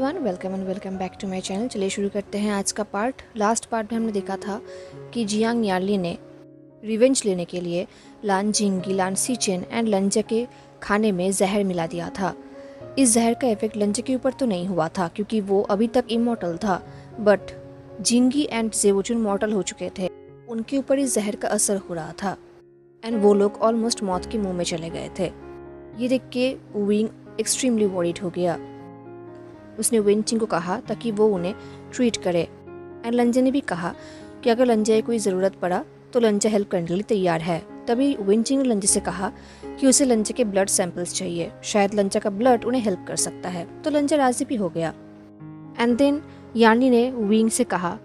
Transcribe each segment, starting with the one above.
Everyone, welcome and welcome back to my channel. चलिए शुरू करते हैं आज का पार्ट। लास्ट पार्ट में हमने देखा था कि जियांग यार्ली ने रिवेंज लेने के लिए लान जिंगी, लान सीचेन एंड लंजा के खाने में जहर मिला दिया था। इस जहर का इफेक्ट लंजा के ऊपर तो नहीं हुआ था क्योंकि वो अभी तक इमॉर्टल था, बट जिंगी एंड जेवोचुन मॉर्टल हो चुके थे। उनके ऊपर इस जहर का असर हो रहा था एंड वो लोग ऑलमोस्ट मौत के मुंह में चले गए थे। ये देख के विंग एक्सट्रीमली वरीड हो गया। उसने वेनचिंग को कहा ताकि वो उन्हें ट्रीट करे एंड लंजा ने भी कहा कि अगर लंजा को कोई ज़रूरत पड़ा तो लंजा हेल्प करने के लिए तैयार है। तभी वेनचिंग ने लंजा से कहा कि उसे लंजा के ब्लड सैंपल्स चाहिए, शायद लंजा का ब्लड उन्हें हेल्प कर सकता है। तो लंजा राजी भी हो गया। एंड देन यार्ली ने विंग से कहा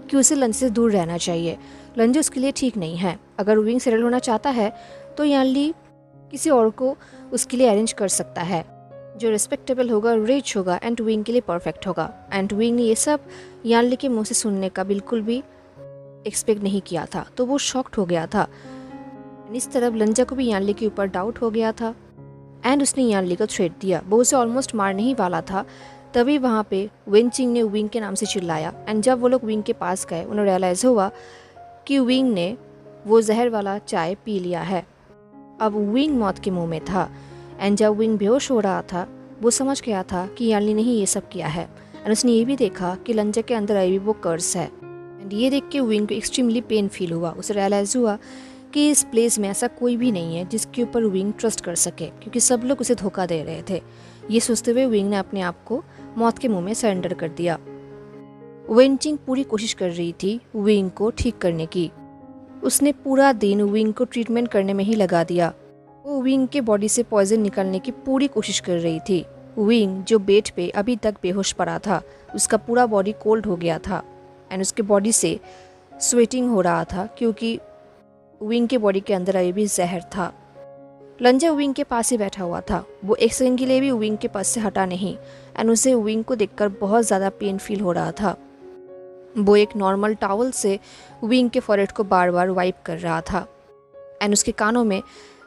कि उसे लंजा से दूर रहना चाहिए, लंजा उसके लिए ठीक नहीं है। अगर विंग सेटल होना चाहता है तो यार्ली किसी और को उसके लिए अरेंज कर सकता है जो रिस्पेक्टेबल होगा, रिच होगा एंड विंग के लिए परफेक्ट होगा। एंड विंग ने ये सब यार्ली के मुंह से सुनने का बिल्कुल भी एक्सपेक्ट नहीं किया था, तो वो शॉक्ड हो गया था। इस तरफ लंजा को भी यार्ली के ऊपर डाउट हो गया था एंड उसने यार्ली को थ्रेट दिया। वो उसे ऑलमोस्ट मारने ही वाला था। तभी वहाँ पे वेनचिंग ने विंग के नाम से चिल्लाया एंड जब वो लोग विंग के पास गए उन्हें रियलाइज़ हुआ कि विंग ने वो जहर वाला चाय पी लिया है। अब विंग मौत के मुंह में था एंड जब विंग बेहोश हो रहा था वो समझ गया था कि यार्ली ने ही ये सब किया है एंड उसने ये भी देखा कि लंजा के अंदर आई भी वो कर्स है। एंड ये देख के विंग को एक्सट्रीमली पेन फील हुआ। उसे रियलाइज़ हुआ कि इस प्लेस में ऐसा कोई भी नहीं है जिसके ऊपर विंग ट्रस्ट कर सके, क्योंकि सब लोग उसे धोखा दे रहे थे। ये सोचते हुए विंग ने अपने आप को मौत के मुँह में सरेंडर कर दिया। वेनचिंग पूरी कोशिश कर रही थी विंग को ठीक करने की। उसने पूरा दिन विंग को ट्रीटमेंट करने में ही लगा दिया। वो विंग के बॉडी से पॉइजन निकालने की पूरी कोशिश कर रही थी। विंग जो बेड पे अभी तक बेहोश पड़ा था, उसका पूरा बॉडी कोल्ड हो गया था एंड उसके बॉडी से स्वेटिंग हो रहा था क्योंकि विंग के बॉडी के अंदर अभी भी जहर था। लंजा विंग के पास ही बैठा हुआ था। वो एक सेकंड के लिए भी विंग के पास से हटा नहीं एंड उसे विंग को देखकर बहुत ज़्यादा पेन फील हो रहा था। वो एक नॉर्मल टॉवल से विंग के फॉरहेड को बार बार वाइप कर रहा था एंड उसके कानों में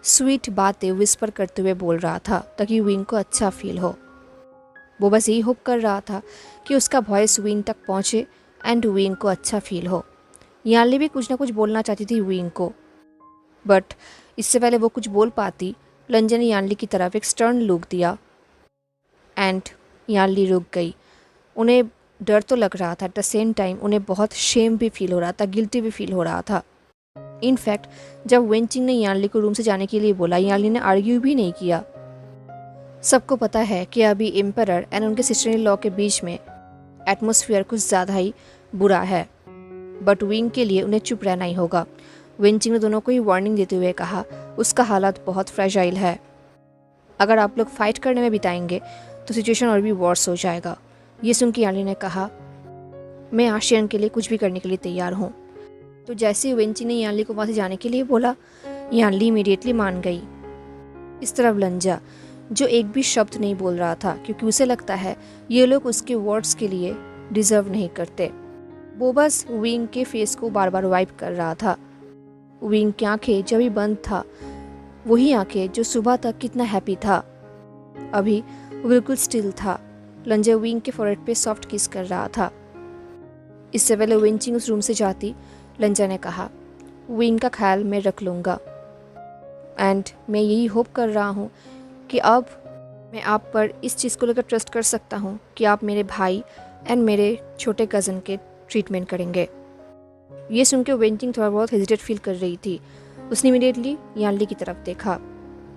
स्वीट बातें विस्पर करते हुए बोल रहा था ताकि विंग को अच्छा फील हो। वो बस यही होप कर रहा था कि उसका वॉइस विंग तक पहुंचे एंड विंग को अच्छा फील हो। यार्ली भी कुछ ना कुछ बोलना चाहती थी विंग को, बट इससे पहले वो कुछ बोल पाती लंजा ने यार्ली की तरफ एक स्टर्न लुक दिया एंड यार्ली रुक गई। उन्हें डर तो लग रहा था, एट द सेम टाइम उन्हें बहुत शेम भी फील हो रहा था, गिल्टी भी फील हो रहा था। इनफैक्ट जब वेनचिंग ने यार्ली को रूम से जाने के लिए बोला, यार्ली ने आर्ग्यू भी नहीं किया। सबको पता है कि अभी एम्परर एंड उनके सिस्टर इन लॉ के बीच में एटमॉस्फेयर कुछ ज़्यादा ही बुरा है, बट विंग के लिए उन्हें चुप रहना ही होगा। वेनचिंग ने दोनों को ही वार्निंग देते हुए कहा, उसका हालात बहुत फ्रेजाइल है। अगर आप लोग फाइट करने में बिताएंगे तो सिचुएशन और भी वर्स हो जाएगा। ये सुन के यार्ली ने कहा, मैं आशियन के लिए कुछ भी करने के लिए तैयार हूँ। तो जैसे ही वेनचिंग ने यार्ली को वहाँ से जाने के लिए बोला, यार्ली इमीडिएटली मान गई। इस तरफ लंजा जो एक भी शब्द नहीं बोल रहा था क्योंकि उसे लगता है ये लोग उसके वर्ड्स के लिए डिजर्व नहीं करते। वो बस विंग के फेस को बार बार वाइप कर रहा था। विंग की आंखें जब भी बंद था, वही आंखें जो सुबह तक कितना हैप्पी था, अभी वो बिल्कुल स्टिल था। लंजा विंग के फॉरहेड पे सॉफ्ट किस कर रहा था। इससे पहले वेनचिंग उस रूम से जाती, लंजा ने कहा, विंग का ख्याल मैं रख लूँगा एंड मैं यही होप कर रहा हूँ कि अब मैं आप पर इस चीज़ को लेकर ट्रस्ट कर सकता हूँ कि आप मेरे भाई एंड मेरे छोटे कज़न के ट्रीटमेंट करेंगे। ये सुन के वेनचिंग थोड़ा बहुत हेजिटेट फील कर रही थी। उसने इमीडिएटली यार्ली की तरफ देखा।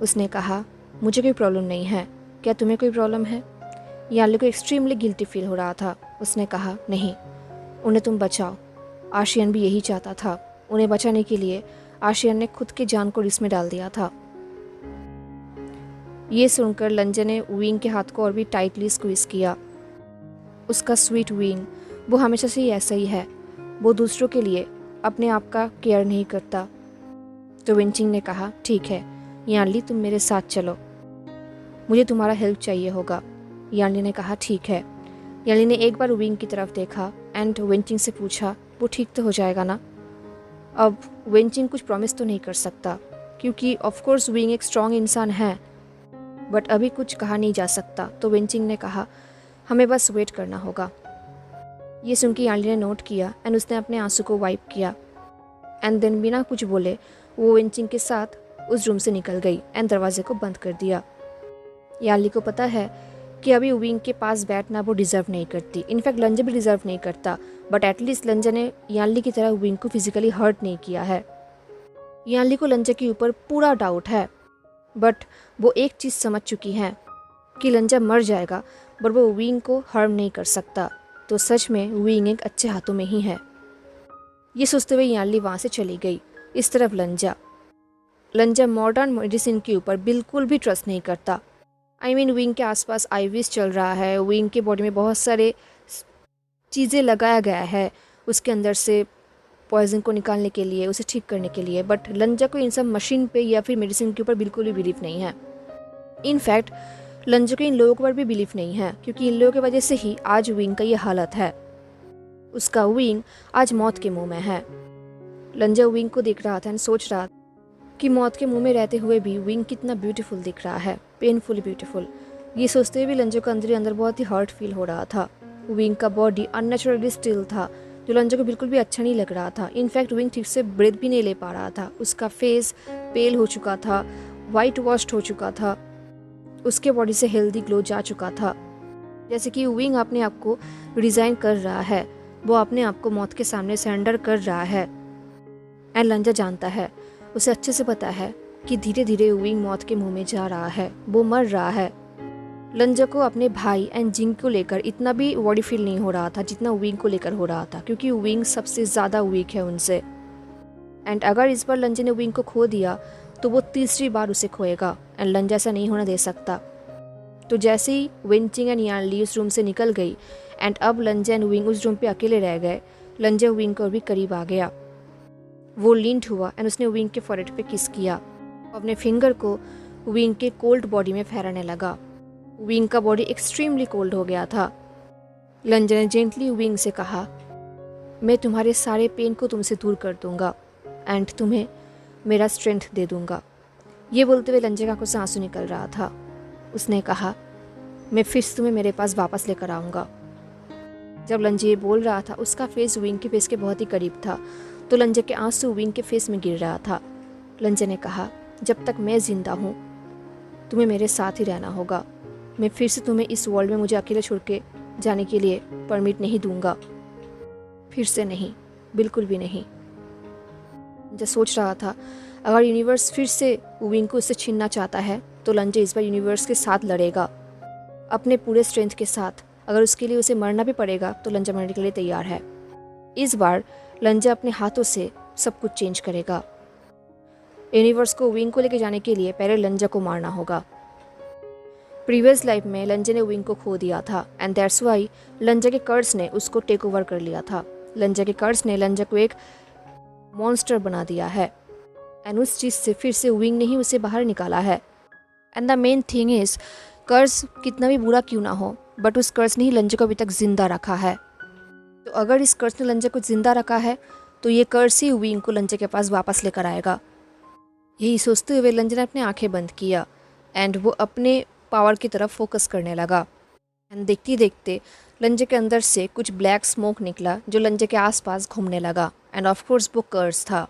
उसने कहा, मुझे कोई प्रॉब्लम नहीं है, क्या तुम्हें कोई प्रॉब्लम है? यार्ली को एक्सट्रीमली गिल्टी फील हो रहा था। उसने कहा, नहीं, उन्हें तुम बचाओ। आशियन भी यही चाहता था। उन्हें बचाने के लिए आशियन ने खुद की जान को रिस्क में डाल दिया था। ये सुनकर लंजा ने विंग के हाथ को और भी टाइटली स्क्वीज किया। उसका स्वीट विंग वो हमेशा से ही ऐसा ही है, वो दूसरों के लिए अपने आप का केयर नहीं करता। तो वेनचिंग ने कहा, ठीक है यार्ली, तुम मेरे साथ चलो, मुझे तुम्हारा हेल्प चाहिए होगा। यार्ली ने कहा, ठीक है। यार्ली ने एक बार विंग की तरफ देखा एंड वेनचिंग से पूछा, वो ठीक तो हो जाएगा ना? अब वेनचिंग कुछ प्रॉमिस तो नहीं कर सकता क्योंकि ऑफकोर्स विंग एक स्ट्रॉन्ग इंसान है, बट अभी कुछ कहा नहीं जा सकता। तो वेनचिंग ने कहा, हमें बस वेट करना होगा। ये सुन के यार्ली ने नोट किया एंड उसने अपने आंसू को वाइप किया एंड देन बिना कुछ बोले वो वेंचिंग के साथ उस रूम से निकल गई एंड दरवाजे को बंद कर दिया। यार्ली को पता है कि अभी विंग के पास बैठना वो डिज़र्व नहीं करती, इनफैक्ट लंजा भी डिज़र्व नहीं करता, बट एटलीस्ट लंजा ने यार्ली की तरह विंग को फिजिकली हर्ट नहीं किया है। यार्ली को लंजा के ऊपर पूरा डाउट है, बट वो एक चीज़ समझ चुकी है कि लंजा मर जाएगा बट वो विंग को हार्म नहीं कर सकता, तो सच में विंग एक अच्छे हाथों में ही है। ये सोचते हुए यार्ली वहाँ से चली गई। इस तरफ लंजा मॉडर्न मेडिसिन के ऊपर बिल्कुल भी ट्रस्ट नहीं करता। विंग के आसपास आईवीज चल रहा है, विंग के बॉडी में बहुत सारे चीज़ें लगाया गया है उसके अंदर से पॉइजन को निकालने के लिए, उसे ठीक करने के लिए, बट लंजा को इन सब मशीन पे या फिर मेडिसिन के ऊपर बिल्कुल भी बिलीव नहीं है। इनफैक्ट लंजा को इन लोगों के ऊपर भी बिलीव नहीं है, क्योंकि इन लोगों की वजह से ही आज विंग का ये हालत है। उसका विंग आज मौत के मुंह में है। लंजा विंग को देख रहा था एंड सोच रहा कि मौत के मुंह में रहते हुए भी विंग कितना ब्यूटीफुल दिख रहा है, पेनफुली ब्यूटीफुल। ये सोचते हुए भी लंजा को अंदर ही अंदर बहुत ही हर्ट फील हो रहा था। विंग का बॉडी अननेचुरली स्टिल था, जो लंजा को बिल्कुल भी अच्छा नहीं लग रहा था। इनफैक्ट विंग ठीक से ब्रेथ भी नहीं ले पा रहा था। उसका फेस पेल हो चुका था, वाइट वॉश्ड हो चुका था, उसके बॉडी से हेल्दी ग्लो जा चुका था। जैसे कि विंग अपने आप को रिजाइन कर रहा है, वो अपने आप को मौत के सामने सरेंडर कर रहा है। एंड लंजा जानता है, उसे अच्छे से पता है कि धीरे धीरे विंग मौत के मुंह में जा रहा है, वो मर रहा है। लंजा को अपने भाई एंड जिंग को लेकर इतना भी वॉरी फील नहीं हो रहा था जितना विंग को लेकर हो रहा था, क्योंकि विंग सबसे ज़्यादा वीक है उनसे। एंड अगर इस बार लंजा ने विंग को खो दिया तो वो तीसरी बार उसे खोएगा, एंड लंजा ऐसा नहीं होना दे सकता। तो जैसे ही वेंचिंग एंड यार्ली उस रूम से निकल गई एंड अब लंजा एंड विंग उस रूम पे अकेले रह गए, लंजा विंग को भी करीब आ गया। वो लींड हुआ एंड उसने विंग के फॉरहेड पे किस किया, अपने फिंगर को विंग के कोल्ड बॉडी में फहराने लगा। विंग का बॉडी एक्सट्रीमली कोल्ड हो गया था। लंजा ने जेंटली विंग से कहा, मैं तुम्हारे सारे पेन को तुमसे दूर कर दूंगा एंड तुम्हें मेरा स्ट्रेंथ दे दूंगा। ये बोलते हुए लंजा की आंखों से आंसू निकल रहा था। उसने कहा, मैं फिर से तुम्हें मेरे पास वापस लेकर आऊँगा। जब लंजा ये बोल रहा था उसका फेस विंग के फेस के बहुत ही करीब था, तो लंजा के आंसू विंग के फेस में गिर रहा था। लंजा ने कहा, जब तक मैं जिंदा हूँ तुम्हें मेरे साथ ही रहना होगा। मैं फिर से तुम्हें इस वर्ल्ड में मुझे अकेले छोड़ के जाने के लिए परमिट नहीं दूंगा, फिर से नहीं, बिल्कुल भी नहीं। लंजा सोच रहा था अगर यूनिवर्स फिर से विंग को उससे छीनना चाहता है तो लंजा इस बार यूनिवर्स के साथ लड़ेगा, अपने पूरे स्ट्रेंथ के साथ। अगर उसके लिए उसे मरना भी पड़ेगा तो लंजा मरने के लिए तैयार है। इस बार लंजा अपने हाथों से सब कुछ चेंज करेगा। यूनिवर्स को विंग को लेके जाने के लिए पहले लंजा को मारना होगा। प्रीवियस लाइफ में लंजा ने विंग को खो दिया था एंड दैट्स वाई लंजा के कर्स ने उसको टेक ओवर कर लिया था। लंजा के कर्स ने लंजा को एक मॉन्स्टर बना दिया है एंड उस चीज़ से फिर से विंग ने ही उसे बाहर निकाला है। And the main thing is, curse कितना भी बुरा क्यों ना हो, बट उस कर्स ने ही लंजा को अभी तक जिंदा रखा है। तो अगर इस कर्स ने लंजा को जिंदा रखा है तो ये कर्स ही विंग को लंजा के पास वापस लेकर आएगा। यही सोचते हुए लंजा ने अपनी आंखें बंद किया एंड वो अपने पावर की तरफ फोकस करने लगा। एंड देखते देखते लंजा के अंदर से कुछ ब्लैक स्मोक निकला जो लंजा के आसपास घूमने लगा एंड ऑफ कोर्स वो कर्स था।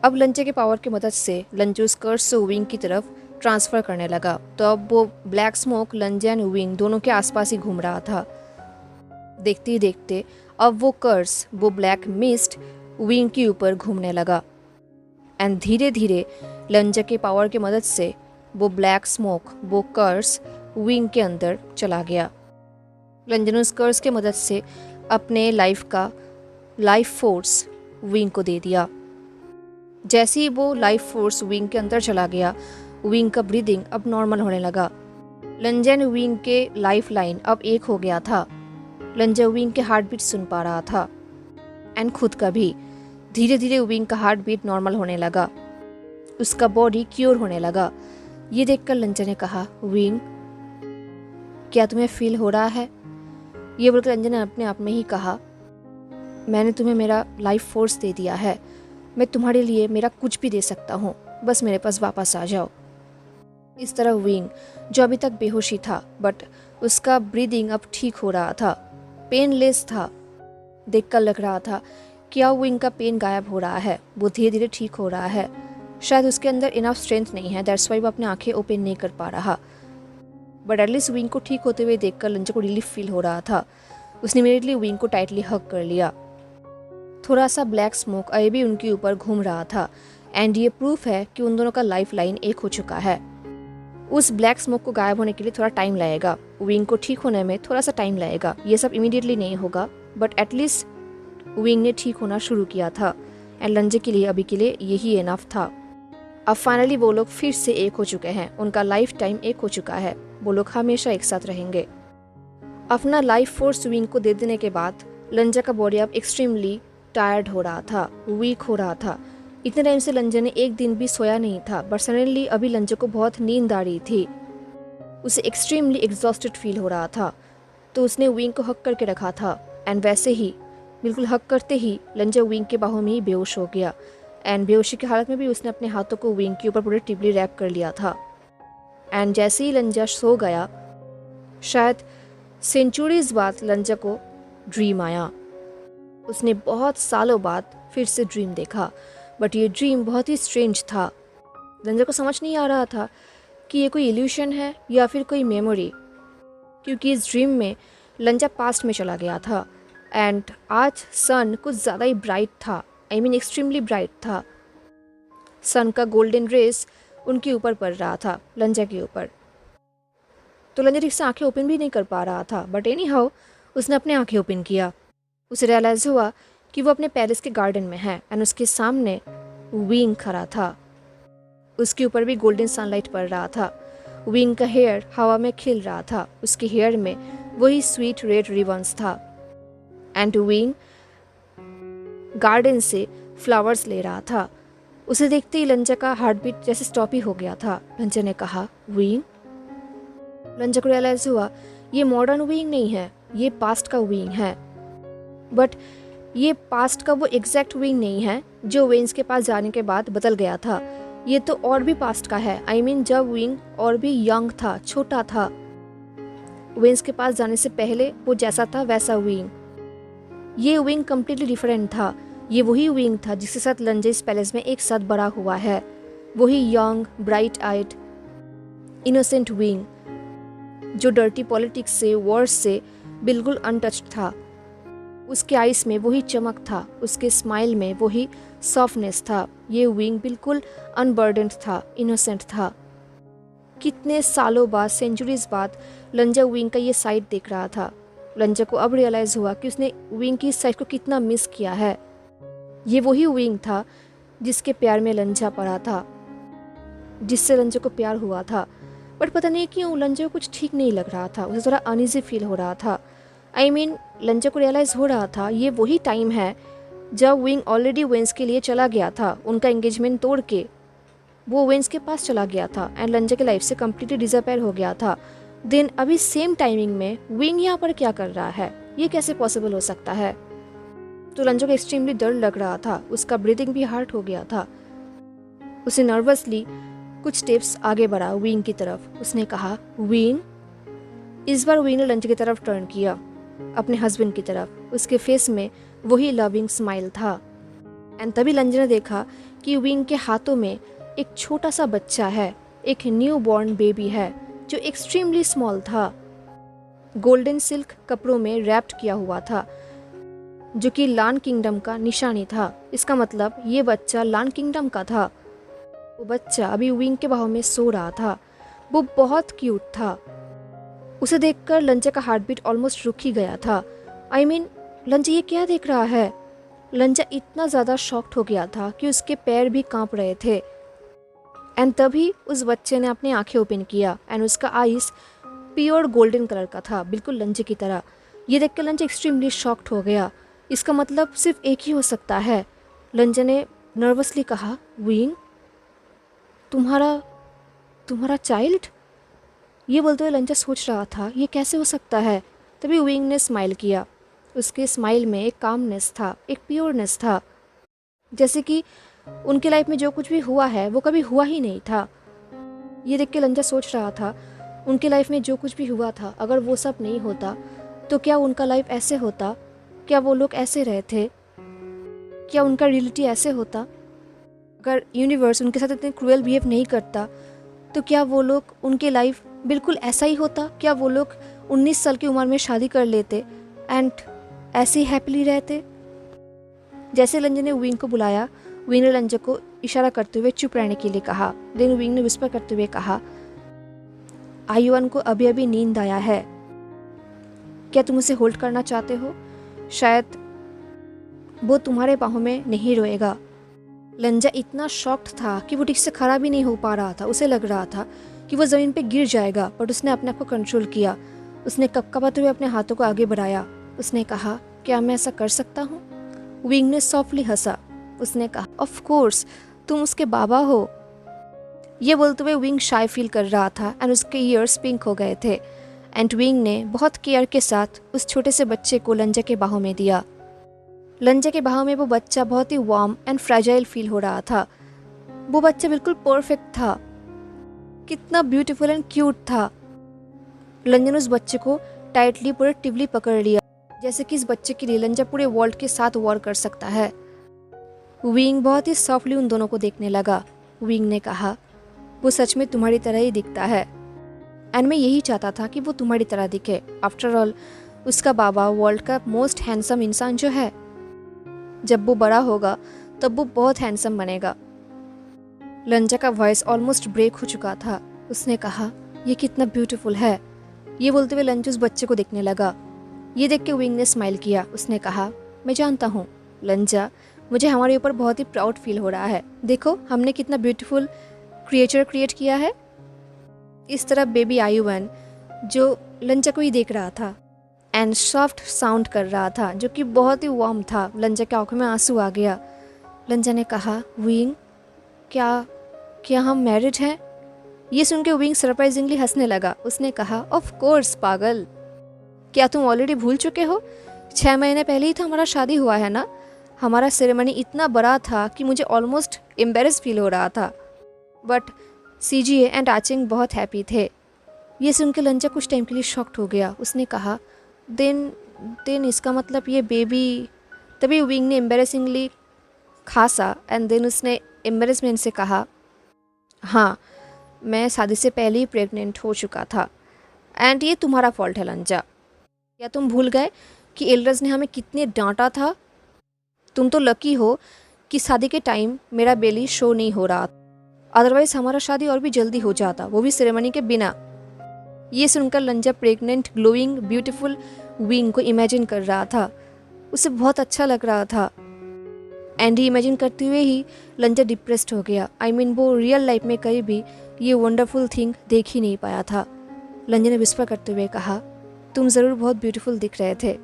अब लंजा के पावर की मदद से लंजा उस कर्स से विंग की तरफ ट्रांसफ़र करने लगा। तो अब वो ब्लैक स्मोक लंजा एंड विंग दोनों के आसपास ही घूम रहा था। देखते ही देखते अब वो कर्स, वो ब्लैक मिस्ट विंग के ऊपर घूमने लगा एंड धीरे धीरे लंजा के पावर की मदद से वो ब्लैक स्मोक, वो कर्स विंग के अंदर चला गया। लंजा ने उस कर्स की मदद से अपने लाइफ फोर्स विंग को दे दिया। जैसे ही वो लाइफ फोर्स विंग के अंदर चला गया, विंग का ब्रीदिंग अब नॉर्मल होने लगा। लंजा एंड विंग के लाइफ लाइन अब एक हो गया था। लंजा विंग के हार्ट बीट सुन पा रहा था एंड खुद का भी। धीरे धीरे विंग का हार्ट बीट नॉर्मल होने लगा, उसका बॉडी क्योर होने लगा। ये देखकर लंजा ने कहा, विंग क्या तुम्हें फील हो रहा है? ये बोलकर लंजा ने अपने आप में ही कहा, मैंने तुम्हें मेरा लाइफ फोर्स दे दिया है, मैं तुम्हारे लिए मेरा कुछ भी दे सकता हूँ, बस मेरे पास वापस आ जाओ। इस तरह विंग, जो अभी तक बेहोशी था बट उसका ब्रीदिंग अब ठीक हो रहा था, पेनलेस था। देखकर लग रहा था कि अब विंग का पेन गायब हो रहा है, वो धीरे धीरे ठीक हो रहा है। शायद उसके अंदर इनफ स्ट्रेंथ नहीं है, दैट्स वाई वो अपनी आंखें ओपन नहीं कर पा रहा। बट एटलीस्ट विंग को ठीक होते हुए देखकर लंजा को रिलीफ फील हो रहा था। उसने इमीडिएटली विंग को टाइटली हग कर लिया। थोड़ा सा ब्लैक स्मोक अभी भी उनके ऊपर घूम रहा था एंड ये प्रूफ है कि उन दोनों का लाइफ लाइन एक हो चुका है। उस ब्लैक स्मोक को गायब होने के लिए थोड़ा टाइम लगेगा, विंग को ठीक होने में थोड़ा सा टाइम लगेगा। ये सब इमीडिएटली नहीं होगा, बट एटलीस्ट विंग ने ठीक होना शुरू किया था एंड लंजे के लिए अभी के लिए यही इनफ था। अब फाइनली वो लोग फिर से एक हो चुके हैं, उनका लाइफ टाइम एक हो चुका है, वो लोग हमेशा एक साथ रहेंगे। अपना लाइफ फोर्स विंग को दे देने के बाद लंजा का बॉडी अब एक्सट्रीमली टायर्ड हो रहा था, वीक हो रहा था। इतने टाइम से लंजा ने एक दिन भी सोया नहीं था, बट सडनली अभी लंजा को बहुत नींद आ रही थी। उसे एक्सट्रीमली एग्जॉस्टेड फील हो रहा था, तो उसने विंग को हक करके रखा था एंड वैसे ही बिल्कुल हक करते ही लंजा विंग के बाहों में ही बेहोश हो गया एंड बेहोशी की हालत में भी उसने अपने हाथों को विंग के ऊपर पूरे टिबली रैप कर लिया था। एंड जैसे ही लंजा सो गया, शायद सेंचुरीज बाद लंजा को ड्रीम आया। उसने बहुत सालों बाद फिर से ड्रीम देखा, बट ये ड्रीम बहुत ही स्ट्रेंज था। लंजा को समझ नहीं आ रहा था कि ये कोई इल्यूशन है या फिर कोई मेमोरी, क्योंकि इस ड्रीम में लंजा पास्ट में चला गया था एंड आज सन कुछ ज़्यादा ही ब्राइट था, आई मीन एक्सट्रीमली ब्राइट था। सन का गोल्डन रेस उनके ऊपर पड़ रहा था, लंजा के ऊपर। तो लंजा ठीक से आंखें ओपन भी नहीं कर पा रहा था, बट एनी हाउ उसने अपने आंखें ओपन किया। उसे रियलाइज़ हुआ कि वो अपने पेरिस के गार्डन में है एंड उसके सामने विंग खड़ा था। उसके ऊपर भी गोल्डन सनलाइट पड़ रहा था। विंग का हेयर हवा में खिल रहा था, उसके हेयर में वही स्वीट रेड रिबन्स था एंड विंग गार्डन से फ्लावर्स ले रहा था। उसे देखते ही लंजा का हार्ट बीट जैसे स्टॉप ही हो गया था। लंजा ने कहा, विंग। लंजा को रियलाइज हुआ ये मॉडर्न विंग नहीं है, ये पास्ट का विंग है। बट ये पास्ट का वो एग्जैक्ट विंग नहीं है जो वेन्स के पास जाने के बाद बदल गया था। ये तो और भी पास्ट का है, आई मीन जब विंग और भी यंग था, छोटा था। वेन्स के पास जाने से पहले वो जैसा था वैसा विंग। ये विंग कम्प्लीटली डिफरेंट था। ये वही विंग था जिसके साथ लंजा इस पैलेस में एक साथ बड़ा हुआ है। वही यंग, ब्राइट आइड, इनोसेंट विंग जो डर्टी पॉलिटिक्स से, वॉर्स से बिल्कुल अनटच्ड था। उसके आइस में वही चमक था, उसके स्माइल में वही सॉफ्टनेस था। ये विंग बिल्कुल अनबर्डन्ड था, इनोसेंट था। कितने सालों बाद, सेंचुरीज बाद लंजा विंग का ये साइड देख रहा था। लंजा को अब रियलाइज हुआ कि उसने विंग की इस साइड को कितना मिस किया है। ये वही विंग था जिसके प्यार में लंजा पड़ा था, जिससे लंजा को प्यार हुआ था। बट पता नहीं क्यों लंजा को कुछ ठीक नहीं लग रहा था, उसे थोड़ा अनईजी फील हो रहा था। आई मीन लंजा को रियलाइज़ हो रहा था ये वही टाइम है जब विंग ऑलरेडी वेन्स के लिए चला गया था। उनका एंगेजमेंट तोड़ के वो वेन्स के पास चला गया था एंड लंजा के लाइफ से कम्प्लीटली डिसअपेयर हो गया था। देन अभी सेम टाइमिंग में विंग यहाँ पर क्या कर रहा है, ये कैसे पॉसिबल हो सकता है? तो लंजा को एक्सट्रीमली डर लग रहा था, उसका ब्रीदिंग भी हार्ड हो गया था। उसे नर्वसली कुछ स्टेप्स आगे बढ़ा विंग की तरफ। उसने कहा, विंग। इस बार विंग ने लंजा की तरफ टर्न किया, अपने हस्बैंड की तरफ। उसके फेस में वही लविंग स्माइल था एंड तभी लंजा ने देखा कि विंग के हाथों में एक छोटा सा बच्चा है, एक न्यू बॉर्न बेबी है जो एक्सट्रीमली स्मॉल था। गोल्डन सिल्क कपड़ों में रैप्ड किया हुआ था जो कि लान किंगडम का निशानी था। इसका मतलब ये बच्चा लान किंगडम का था। वो बच्चा अभी विंग के बाहों में सो रहा था। वो बहुत क्यूट था। उसे देखकर लंजा का हार्ट बीट ऑलमोस्ट रुक ही गया था। आई मीन लंजा ये क्या देख रहा है? लंजा इतना ज़्यादा शॉक्ड हो गया था कि उसके पैर भी कांप रहे थे। एंड तभी उस बच्चे ने अपनी आंखें ओपन किया एंड उसका आइस प्योर गोल्डन कलर का था, बिल्कुल लंजे की तरह। ये देखकर लंजा एक्सट्रीमली शॉक्ड हो गया। इसका मतलब सिर्फ एक ही हो सकता है। लंजा ने नर्वसली कहा, विंग, तुम्हारा चाइल्ड? ये बोलते हुए लंजा सोच रहा था ये कैसे हो सकता है। तभी विंग ने स्माइल किया। उसके स्माइल में एक कामनेस था, एक प्योरनेस था, जैसे कि उनके लाइफ में जो कुछ भी हुआ है वो कभी हुआ ही नहीं था। ये देख के लंजा सोच रहा था उनकी लाइफ में जो कुछ भी हुआ था, अगर वो सब नहीं होता तो क्या उनका लाइफ ऐसे होता? क्या वो लोग ऐसे रहते? क्या उनका रियलिटी ऐसे होता? अगर यूनिवर्स उनके साथ इतने क्रूएल बिहेव नहीं करता तो क्या वो लोग, उनके लाइफ बिल्कुल ऐसा ही होता? क्या वो लोग 19 साल की उम्र में शादी कर लेते एंड ऐसे ही हैप्पीली रहते? जैसे लंजा ने विंग को बुलाया, विंग ने लंजा को इशारा करते हुए चुप रहने के लिए कहा। देन विंग ने विस्पर करते हुए कहा, आयुअन को अभी अभी नींद आया है, क्या तुम उसे होल्ड करना चाहते हो? शायद वो तुम्हारे बाहों में नहीं रोएगा। लंजा इतना शॉक्ड था कि वो ठीक से खड़ा भी नहीं हो पा रहा था। उसे लग रहा था कि वो ज़मीन पे गिर जाएगा, बट उसने अपने आप को कंट्रोल किया। उसने कपकपाते हुए अपने हाथों को आगे बढ़ाया। उसने कहा, क्या मैं ऐसा कर सकता हूँ? विंग ने सॉफ्टली हंसा। उसने कहा, ऑफ कोर्स, तुम उसके बाबा हो। ये बोलते हुए विंग शाय फील कर रहा था एंड उसके ईयर्स पिंक हो गए थे। एंड विंग ने बहुत केयर के साथ उस छोटे से बच्चे को लंजा के बाहों में दिया। लंजा के बाहों में वो बच्चा बहुत ही वार्म एंड फ्रेजाइल फील हो रहा था। वो बच्चा बिल्कुल परफेक्ट था, कितना ब्यूटीफुल एंड क्यूट था। लंजा ने उस बच्चे को टाइटली प्रोटेक्टिवली पकड़ लिया, जैसे कि इस बच्चे के लिए लंजा पूरे वर्ल्ड के साथ वॉर कर सकता है। विंग बहुत ही सॉफ्टली उन दोनों को देखने लगा। विंग ने कहा, वो सच में तुम्हारी तरह ही दिखता है एंड मैं यही चाहता था कि वो तुम्हारी तरह दिखे। आफ्टर ऑल उसका बाबा वर्ल्ड का मोस्ट हैंडसम इंसान जो है, जब वो बड़ा होगा तब वो बहुत हैंडसम बनेगा। लंजा का वॉइस ऑलमोस्ट ब्रेक हो चुका था। उसने कहा, ये कितना ब्यूटीफुल है। ये बोलते हुए लंजा उस बच्चे को देखने लगा। ये देख के विंग ने स्माइल किया। उसने कहा, मैं जानता हूँ लंजा, मुझे हमारे ऊपर बहुत ही प्राउड फील हो रहा है। देखो हमने कितना ब्यूटीफुल क्रिएचर क्रिएट किया है। इस तरह बेबी आयुवन जो लंजा को ही देख रहा था एंड सॉफ्ट साउंड कर रहा था, जो कि बहुत ही वार्म था। लंजा के आंखों में आंसू आ गया। लंजा ने कहा, विंग, क्या हम मैरिड हैं? ये सुन के विंग सरप्राइजिंगली हंसने लगा। उसने कहा, ऑफ कोर्स पागल, क्या तुम ऑलरेडी भूल चुके हो? 6 महीने पहले ही तो हमारा शादी हुआ है ना। हमारा सेरेमनी इतना बड़ा था कि मुझे ऑलमोस्ट एम्बेरस फील हो रहा था, बट सीजीए एंड आचिंग बहुत हैप्पी थे। ये सुन के लंजा कुछ टाइम के लिए शॉक्ड हो गया। उसने कहा, देन इसका मतलब ये बेबी। तभी विंग ने एम्बेरसिंगली खासा एंड देन उसने एम्बेरसमेंट से कहा, हाँ, मैं शादी से पहले ही प्रेग्नेंट हो चुका था एंड ये तुम्हारा फॉल्ट है लंजा। क्या तुम भूल गए कि एल्डर्स ने हमें कितने डांटा था? तुम तो लकी हो कि शादी के टाइम मेरा बेली शो नहीं हो रहा, अदरवाइज हमारा शादी और भी जल्दी हो जाता, वो भी सेरेमनी के बिना। ये सुनकर लंजा प्रेग्नेंट ग्लोइंग ब्यूटीफुल विंग को इमेजिन कर रहा था। उसे बहुत अच्छा लग रहा था एंड इमेजिन करते हुए ही लंजा डिप्रेस्ड हो गया। वो रियल लाइफ में कहीं भी ये वंडरफुल थिंग देख ही नहीं पाया था। लंजा ने विस्पर करते हुए कहा, तुम ज़रूर बहुत ब्यूटीफुल दिख रहे थे।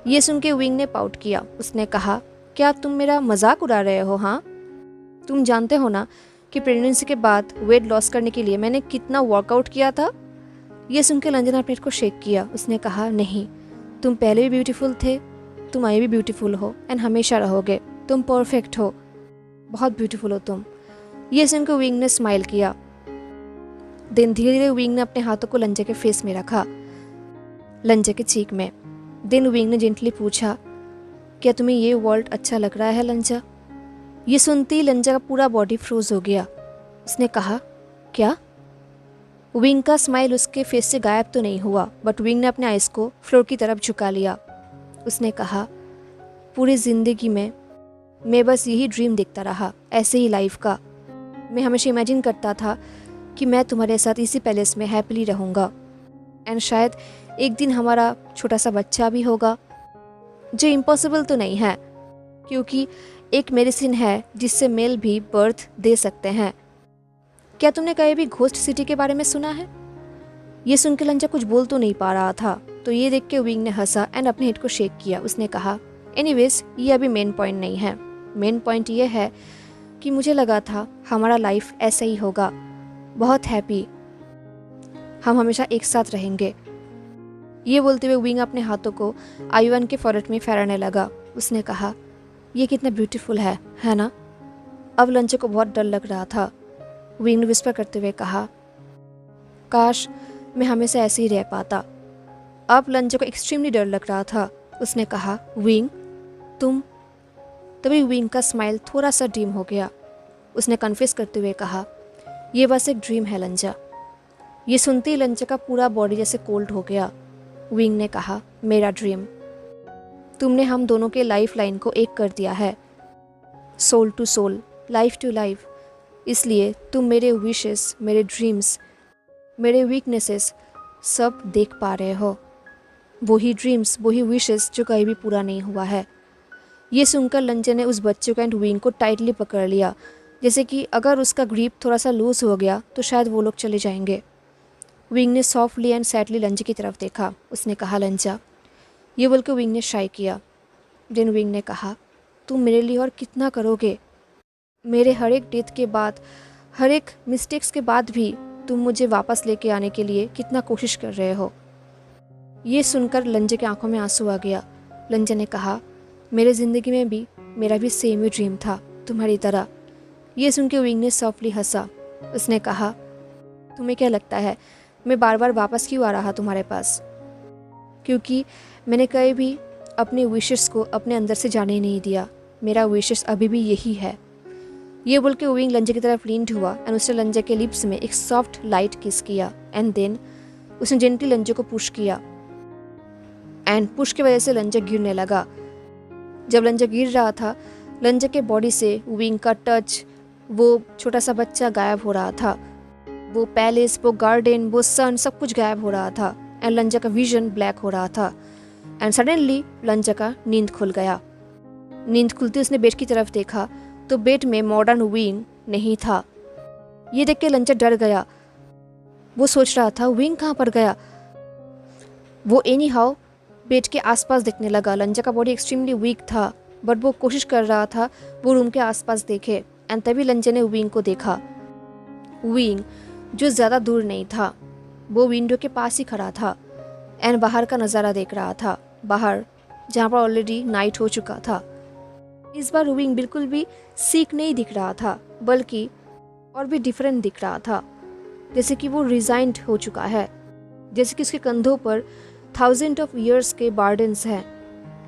ये सुन के विंग ने पाउट किया। उसने कहा, क्या तुम मेरा मजाक उड़ा रहे हो? हाँ, तुम जानते हो ना कि प्रेगनेंसी के बाद वेट लॉस करने के लिए मैंने कितना वर्कआउट किया था। ये सुन के लंजा ने अपने को शेक किया। उसने कहा, नहीं, तुम पहले भी ब्यूटीफुल थे, तुम अभी भी ब्यूटीफुल हो एंड हमेशा रहोगे। तुम परफेक्ट हो, बहुत ब्यूटीफुल हो तुम। ये सुन के विंग ने स्माइल किया। देन धीरे धीरे विंग ने अपने हाथों को लंजा के फेस में रखा, लंजा के चीक में। देन विंग ने जेंटली पूछा, क्या तुम्हें ये वर्ल्ड अच्छा लग रहा है लंजा? ये सुनते ही लंजा का पूरा बॉडी फ्रोज हो गया। उसने कहा, क्या? विंग का स्माइल उसके फेस से गायब तो नहीं हुआ, बट विंग ने अपने आइस को फ्लोर की तरफ झुका लिया। उसने कहा, पूरी ज़िंदगी में मैं बस यही ड्रीम देखता रहा, ऐसे ही लाइफ का। मैं हमेशा इमेजिन करता था कि मैं तुम्हारे साथ इसी पैलेस में हैप्पीली रहूँगा एंड शायद एक दिन हमारा छोटा सा बच्चा भी होगा, जो इम्पॉसिबल तो नहीं है, क्योंकि एक मेडिसिन है जिससे मेल भी बर्थ दे सकते हैं। क्या तुमने कभी भी घोस्ट सिटी के बारे में सुना है? ये सुन के लंजा कुछ बोल तो नहीं पा रहा था, तो ये देख के विंग ने हंसा एंड अपने हेड को शेक किया। उसने कहा, एनीवेज, ये अभी मेन पॉइंट नहीं है। मेन पॉइंट ये है कि मुझे लगा था हमारा लाइफ ऐसा ही होगा, बहुत हैप्पी, हम हमेशा एक साथ रहेंगे। ये बोलते हुए विंग अपने हाथों को आयुवन के फॉरेहेड में फहराने लगा। उसने कहा, ये कितना ब्यूटीफुल है ना? अब लंजा को बहुत डर लग रहा था। विंग ने विस्पर करते हुए कहा, काश मैं हमेशा ऐसे ही रह पाता। अब लंजा को एक्सट्रीमली डर लग रहा था। उसने कहा, विंग तुम। तभी विंग का स्माइल थोड़ा सा डीम हो गया। उसने कन्फेस करते हुए कहा, ये बस एक ड्रीम है लंजा। ये सुनते ही लंजा का पूरा बॉडी जैसे कोल्ड हो गया। विंग ने कहा, मेरा ड्रीम, तुमने हम दोनों के लाइफ लाइन को एक कर दिया है, soul to soul, life to life. इसलिए तुम मेरे विशेस, मेरे ड्रीम्स, मेरे वीकनेसेस सब देख पा रहे हो। वही ड्रीम्स, वही विशेस जो कहीं भी पूरा नहीं हुआ है। ये सुनकर लंजा ने उस बच्चे को एंड विंग को टाइटली पकड़ लिया, जैसे कि अगर उसका ग्रिप थोड़ा सा लूज हो गया तो शायद वो लोग चले जाएंगे। विंग ने सॉफ्टली एंड सैडली लंजा की तरफ देखा। उसने कहा, लंजा। ये बोलकर विंग ने शाई किया। देन विंग ने कहा, तुम मेरे लिए और कितना करोगे? मेरे हर एक डेथ के बाद, हर एक मिस्टेक्स के बाद भी तुम मुझे वापस लेके आने के लिए कितना कोशिश कर रहे हो। ये सुनकर लंजा की आंखों में आंसू आ गया। लंजा ने कहा, मेरे ज़िंदगी में भी मेरा भी सेम ही ड्रीम था, तुम्हारी तरह। ये सुन के विंग ने सॉफ्टली हंसा। उसने कहा, तुम्हें क्या लगता है मैं बार बार वापस क्यों आ रहा तुम्हारे पास? क्योंकि मैंने कभी भी अपने विशेस को अपने अंदर से जाने नहीं दिया। मेरा विशेस अभी भी यही है। ये बोल के विंग लंजा की तरफ लीन्ड हुआ एंड उसने लंजा के लिप्स में एक सॉफ्ट लाइट किस किया एंड देन उसने जेंटली लंजा को पुश किया एंड पुश की वजह से लंजा गिरने लगा। जब लंजा गिर रहा था, लंजा के बॉडी से विंग का टच, वो छोटा सा बच्चा गायब हो रहा था। वो पैलेस, वो गार्डन, वो सन, सब कुछ गायब हो रहा था एंड लंजा का विजन ब्लैक हो रहा था। एंड सडनली लंजा का नींद खुल गया। नींद खुलते उसने बेड की तरफ देखा तो बेड में मॉडर्न विंग नहीं था। ये देख के लंजा डर गया। वो सोच रहा था विंग कहाँ पर गया। वो एनी हाउ बेड के आसपास देखने लगा। लंजा का बॉडी एक्सट्रीमली वीक था बट वो कोशिश कर रहा था वो रूम के आसपास देखे एंड तभी लंजा ने विंग को देखा। विंग जो ज़्यादा दूर नहीं था, वो विंडो के पास ही खड़ा था एंड बाहर का नज़ारा देख रहा था। बाहर जहाँ पर ऑलरेडी नाइट हो चुका था। इस बार विंग बिल्कुल भी सीक नहीं दिख रहा था बल्कि और भी डिफरेंट दिख रहा था, जैसे कि वो रिजाइंड हो चुका है, जैसे कि उसके कंधों पर 1000 ऑफ ईयर्स के बर्डन्स हैं।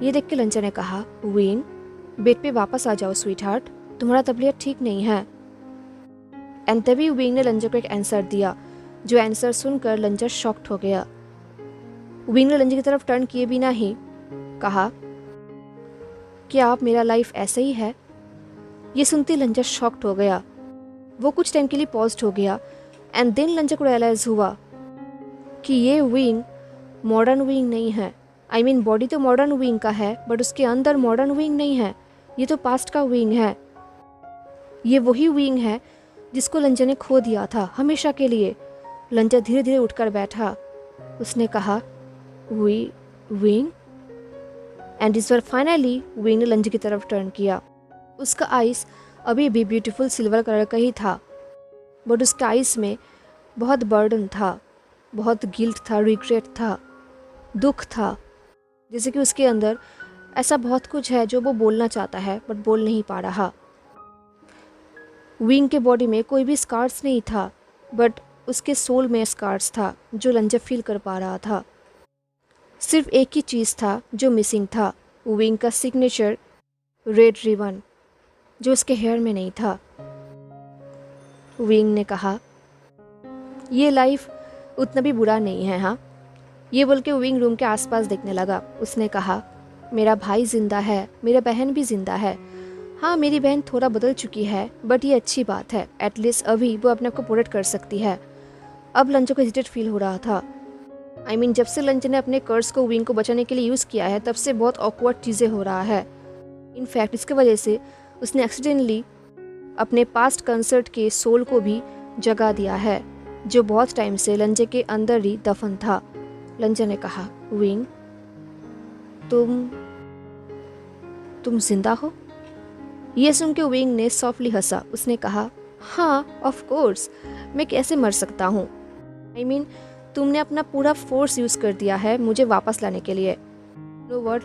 ये देख के लंजा ने कहा, विंग बेड पे वापस आ जाओ स्वीट हार्ट, तुम्हारा तबीयत ठीक नहीं है। एंड तभी विंग ने लंजा को एक आंसर दिया, जो आंसर सुनकर लंजा शॉक्ड हो गया। विंग ने लंजा की तरफ टर्न किए बिना ही कहा, क्या आप मेरा लाइफ ऐसे ही है? ये सुनते लंजा शॉक्ड हो गया। वो कुछ टाइम के लिए पॉज्ड हो गया एंड देन लंजा को रियलाइज हुआ कि ये विंग मॉडर्न विंग नहीं है। आई मीन बॉडी तो मॉडर्न विंग का है बट उसके अंदर मॉडर्न विंग नहीं है। ये तो पास्ट का विंग है। ये वही विंग है जिसको लंजा ने खो दिया था हमेशा के लिए। लंजा धीरे धीरे उठकर बैठा। उसने कहा, विंग? एंड इस बार फाइनली विंग ने लंजा की तरफ टर्न किया। उसका आइस अभी भी ब्यूटीफुल सिल्वर कलर का ही था बट उसके आइस में बहुत बर्डन था, बहुत गिल्ट था, रिग्रेट था, दुख था, जैसे कि उसके अंदर ऐसा बहुत कुछ है जो वो बोलना चाहता है बट बोल नहीं पा रहा। विंग के बॉडी में कोई भी स्कार्स नहीं था बट उसके सोल में स्कार्स था जो लंजा फील कर पा रहा था। सिर्फ एक ही चीज़ था जो मिसिंग था, विंग का सिग्नेचर रेड रिबन जो उसके हेयर में नहीं था। विंग ने कहा, ये लाइफ उतना भी बुरा नहीं है। हाँ, ये बोल के विंग रूम के आसपास देखने लगा। उसने कहा, मेरा भाई जिंदा है, मेरा बहन भी जिंदा है। हाँ, मेरी बहन थोड़ा बदल चुकी है बट ये अच्छी बात है, एटलीस्ट अभी वो अपने आप को प्रोटेक्ट कर सकती है। अब लंजा को हेजिटेट फील हो रहा था। आई मीन जब से लंजा ने अपने कर्स को विंग को बचाने के लिए यूज़ किया है तब से बहुत ऑकवर्ड चीज़ें हो रहा है। इनफैक्ट इसकी वजह से उसने एक्सीडेंटली अपने पास्ट कंसर्ट के सोल को भी जगा दिया है जो बहुत टाइम से लंजा के अंदर ही दफन था। लंजा ने कहा, विंग तुम जिंदा हो? ये सुन के विंग ने सॉफ्टली हंसा। उसने कहा, हाँ ऑफ कोर्स, मैं कैसे मर सकता हूँ। आई मीन तुमने अपना पूरा फोर्स यूज़ कर दिया है मुझे वापस लाने के लिए। नो व्हाट,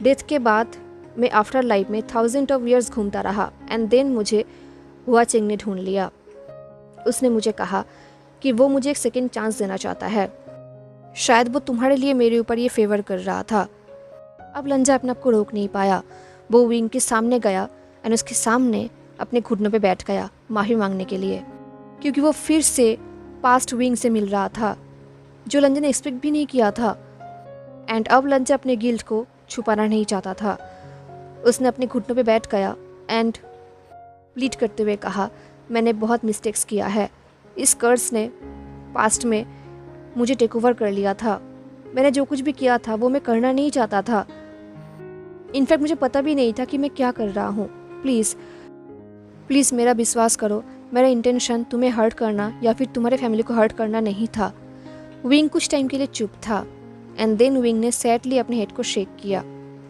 डेथ के बाद मैं आफ्टर लाइफ में 1000 ऑफ ईयर्स घूमता रहा एंड देन मुझे हुआ चिंग ने ढूंढ लिया। उसने मुझे कहा कि वो मुझे एक सेकेंड चांस देना चाहता है। शायद वो तुम्हारे लिए मेरे ऊपर ये फेवर कर रहा था। अब लंजा अपने आप को रोक नहीं पाया। वो विंग के सामने गया एंड उसके सामने अपने घुटनों पे बैठ गया माफ़ी मांगने के लिए, क्योंकि वो फिर से पास्ट विंग से मिल रहा था, जो लंजा ने एक्सपेक्ट भी नहीं किया था। एंड अब लंजा अपने गिल्ट को छुपाना नहीं चाहता था। उसने अपने घुटनों पे बैठ गया एंड प्लीड करते हुए कहा, मैंने बहुत मिस्टेक्स किया है। इस कर्स ने पास्ट में मुझे टेक ओवर कर लिया था। मैंने जो कुछ भी किया था वो मैं करना नहीं चाहता था। इनफैक्ट मुझे पता भी नहीं था कि मैं क्या कर रहा हूँ। प्लीज़ मेरा विश्वास करो, मेरा इंटेंशन तुम्हें हर्ट करना या फिर तुम्हारे फैमिली को हर्ट करना नहीं था। विंग कुछ टाइम के लिए चुप था एंड देन विंग ने सैडली अपने हेड को शेक किया।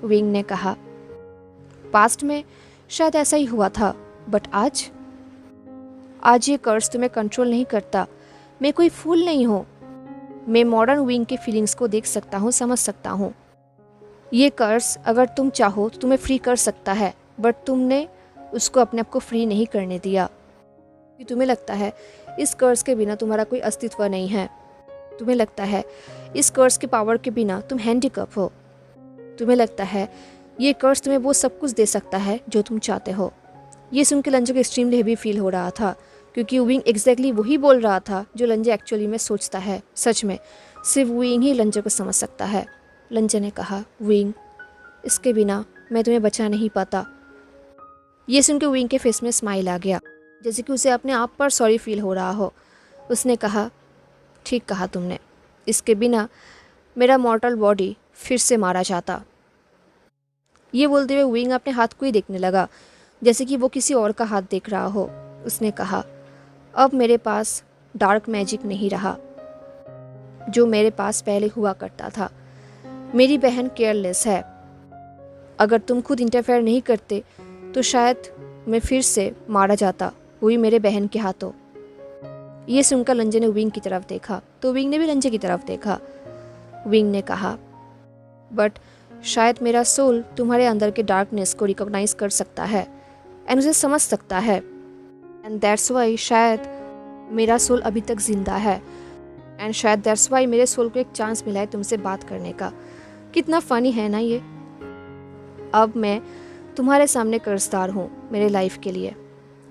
विंग ने कहा, पास्ट में शायद ऐसा ही हुआ था, बट आज ये कर्स तुम्हें कंट्रोल नहीं करता। मैं कोई फूल नहीं हूँ। मैं मॉडर्न विंग के फीलिंग्स को देख सकता हूँ, समझ सकता हूँ। ये कर्स अगर तुम चाहो तो तुम्हें फ्री कर सकता है, बट तुमने उसको अपने आप को फ्री नहीं करने दिया। कि तुम्हें लगता है इस कर्स के बिना तुम्हारा कोई अस्तित्व नहीं है। तुम्हें लगता है इस कर्स के पावर के बिना तुम हैंडीकैप हो। तुम्हें लगता है ये कर्स तुम्हें वो सब कुछ दे सकता है जो तुम चाहते हो। ये सुन के लंजा को एक्सट्रीमली हेवी फील हो रहा था, क्योंकि विंग एग्जैक्टली वही बोल रहा था जो लंजा एक्चुअली में सोचता है। सच में सिर्फ विंग ही लंजा को समझ सकता है। लंजा ने कहा, विंग, इसके बिना मैं तुम्हें बचा नहीं पाता। ये सुन के विंग के फेस में स्माइल आ गया, जैसे कि उसे अपने आप पर सॉरी फील हो रहा हो। उसने कहा, ठीक कहा तुमने, इसके बिना मेरा मॉर्टल बॉडी फिर से मारा जाता। ये बोलते हुए विंग अपने हाथ को ही देखने लगा, जैसे कि वो किसी और का हाथ देख रहा हो। उसने कहा, अब मेरे पास डार्क मैजिक नहीं रहा जो मेरे पास पहले हुआ करता था। मेरी बहन केयरलेस है। अगर तुम खुद इंटरफेयर नहीं करते तो शायद मैं फिर से मारा जाता, वही मेरे बहन के हाथों। ये सुनकर लंजे ने विंग की तरफ देखा तो विंग ने भी लंजे की तरफ देखा। विंग ने कहा, बट शायद मेरा सोल तुम्हारे अंदर के डार्कनेस को रिकॉग्नाइज कर सकता है एंड उसे समझ सकता है, एंड दैट्स वाई शायद मेरा सोल अभी तक जिंदा है, एंड शायद दैट्स वाई मेरे सोल को एक चांस मिला है तुमसे बात करने का। कितना फनी है ना ये। अब मैं तुम्हारे सामने कर्जदार हूँ मेरे लाइफ के लिए।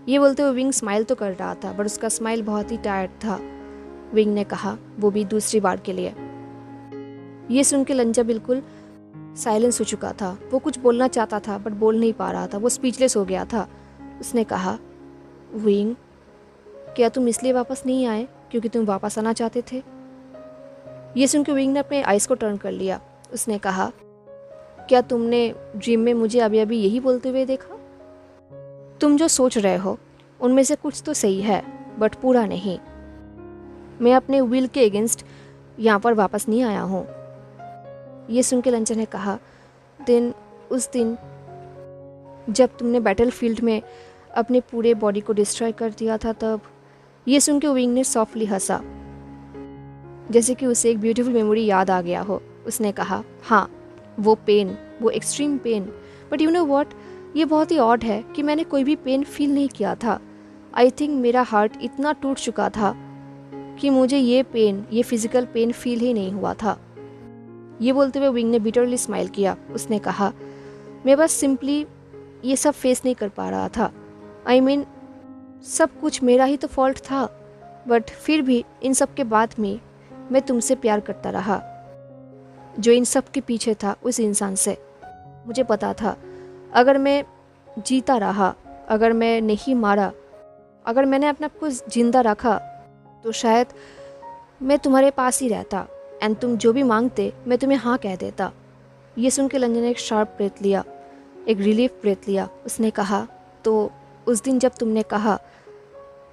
ये बोलते हुए विंग स्माइल तो कर रहा था, बट उसका स्माइल बहुत ही टायर्ड था। विंग ने कहा, वो भी दूसरी बार के लिए। ये सुन के लंजा बिल्कुल साइलेंस हो चुका था। वो कुछ बोलना चाहता था बट बोल नहीं पा रहा था। वो स्पीचलेस हो गया था। उसने कहा, विंग, क्या तुम इसलिए वापस नहीं आए क्योंकि तुम वापस आना चाहते थे? ये सुन के विंग ने अपने आइज़ को टर्न कर लिया। उसने कहा, क्या तुमने ड्रीम में मुझे अभी अभी यही बोलते हुए देखा? तुम जो सोच रहे हो उनमें से कुछ तो सही है, बट पूरा नहीं। मैं अपने विल के अगेंस्ट यहाँ पर वापस नहीं आया हूँ। ये सुन के लंचा ने कहा, उस दिन जब तुमने बैटल फील्ड में अपने पूरे बॉडी को डिस्ट्रॉय कर दिया था तब। ये सुन के विंग ने सॉफ्टली हंसा, जैसे कि उसे एक ब्यूटीफुल मेमोरी याद आ गया हो। उसने कहा, हाँ, वो पेन, वो extreme pain, but you know what, ये बहुत ही ऑड है कि मैंने कोई भी पेन फील नहीं किया था। आई थिंक मेरा हार्ट इतना टूट चुका था कि मुझे ये पेन, ये फिजिकल पेन फील ही नहीं हुआ था। ये बोलते हुए विंग ने बिटरली स्माइल किया। उसने कहा, मैं बस सिंपली ये सब फेस नहीं कर पा रहा था। आई मीन सब कुछ मेरा ही तो फॉल्ट था, बट फिर भी इन सब के बाद में मैं तुमसे प्यार करता रहा। जो इन सब के पीछे था उस इंसान से। मुझे पता था अगर मैं जीता रहा, अगर मैं नहीं मारा, अगर मैंने अपने आप को जिंदा रखा तो शायद मैं तुम्हारे पास ही रहता एंड तुम जो भी मांगते मैं तुम्हें हाँ कह देता। ये सुन के लंजन ने एक शार्प ब्रेथ लिया, एक रिलीफ ब्रेथ लिया। उसने कहा, तो उस दिन जब तुमने कहा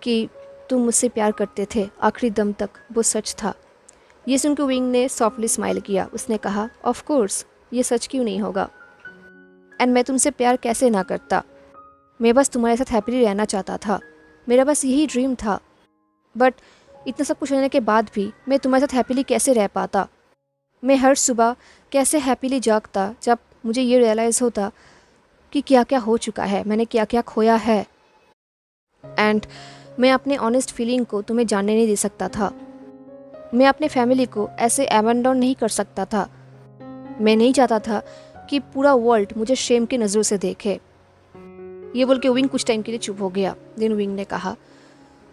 कि तुम मुझसे प्यार करते थे आखिरी दम तक, वो सच था। ये सुन के विंग ने सॉफ्टली स्माइल किया। उसने कहा, ऑफ कोर्स, ये सच क्यों नहीं होगा, एंड मैं तुमसे प्यार कैसे ना करता। मैं बस तुम्हारे साथ हैप्पीली रहना चाहता था, मेरा बस यही ड्रीम था। बट इतना सब कुछ होने के बाद भी मैं तुम्हारे साथ हैप्पीली कैसे रह पाता? मैं हर सुबह कैसे हैप्पीली जागता जब मुझे ये रियलाइज़ होता कि क्या क्या हो चुका है, मैंने क्या क्या खोया है। एंड मैं अपने ऑनेस्ट फीलिंग को तुम्हें जानने नहीं दे सकता था। मैं अपने फैमिली को ऐसे अबैंडन नहीं कर सकता था। मैं नहीं चाहता था कि पूरा वर्ल्ड मुझे शेम की नज़रों से देखे। ये बोल के विंग कुछ टाइम के लिए चुप हो गया। देन विंग ने कहा,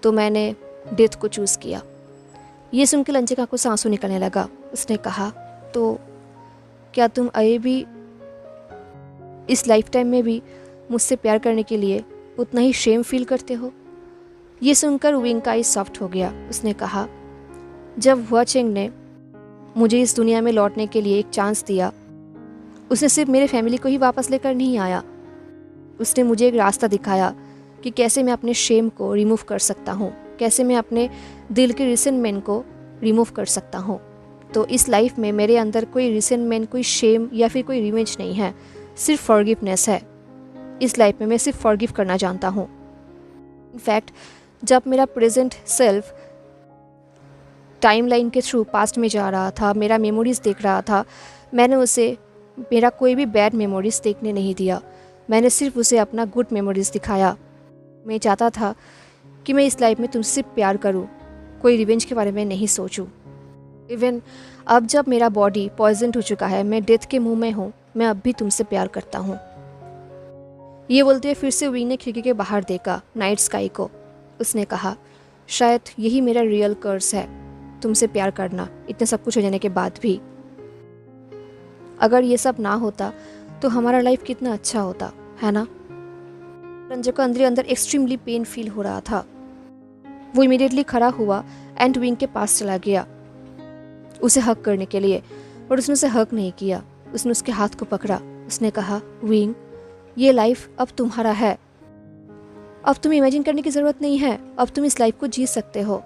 तो मैंने डेथ को चूज़ किया। ये सुन के लंजे की आंखों से आंसू निकलने लगा। उसने कहा, तो क्या तुम अभी भी इस लाइफ टाइम में भी मुझसे प्यार करने के लिए उतना ही शेम फील करते हो? ये सुनकर विंग का आई सॉफ्ट हो गया। उसने कहा, जब हुआ चेंग ने मुझे इस दुनिया में लौटने के लिए एक चांस दिया, उसने सिर्फ मेरे फैमिली को ही वापस लेकर नहीं आया, उसने मुझे एक रास्ता दिखाया कि कैसे मैं अपने शेम को रिमूव कर सकता हूँ, कैसे मैं अपने दिल के रिसेंटमेंट को रिमूव कर सकता हूँ। तो इस लाइफ में मेरे अंदर कोई रिसेंटमेंट, कोई शेम या फिर कोई रिवेंज नहीं है, सिर्फ फॉरगिवनेस है। इस लाइफ में मैं सिर्फ फॉरगिव करना जानता हूँ। इनफैक्ट जब मेरा प्रेजेंट सेल्फ टाइमलाइन के थ्रू पास्ट में जा रहा था, मेरा मेमोरीज़ देख रहा था, मैंने उसे मेरा कोई भी बैड मेमोरीज़ देखने नहीं दिया। मैंने सिर्फ उसे अपना गुड मेमोरीज़ दिखाया। मैं चाहता था कि मैं इस लाइफ में तुमसे सिर्फ प्यार करूं, कोई रिवेंज के बारे में नहीं सोचूं। इवन अब जब मेरा बॉडी पॉइजन हो चुका है, मैं डेथ के मुंह में हूँ, मैं अब भी तुमसे प्यार करता हूँ। ये बोलते हुए फिर से विंग ने खिड़की के बाहर देखा, नाइट स्काई को। उसने कहा, शायद यही मेरा रियल कर्स है, तुमसे प्यार करना, इतने सब कुछ हो जाने के बाद भी। अगर ये सब ना होता तो हमारा लाइफ कितना अच्छा होता, है ना? रंजन को अंदर अंदर एक्सट्रीमली पेन फील हो रहा था। वो इमीडिएटली खड़ा हुआ एंड विंग के पास चला गया उसे हक करने के लिए, पर उसने उसे हक नहीं किया। उसने उसके हाथ को पकड़ा। उसने कहा, विंग, ये लाइफ अब तुम्हारा है, अब तुम्हें इमेजिन करने की ज़रूरत नहीं है, अब तुम इस लाइफ को जी सकते हो।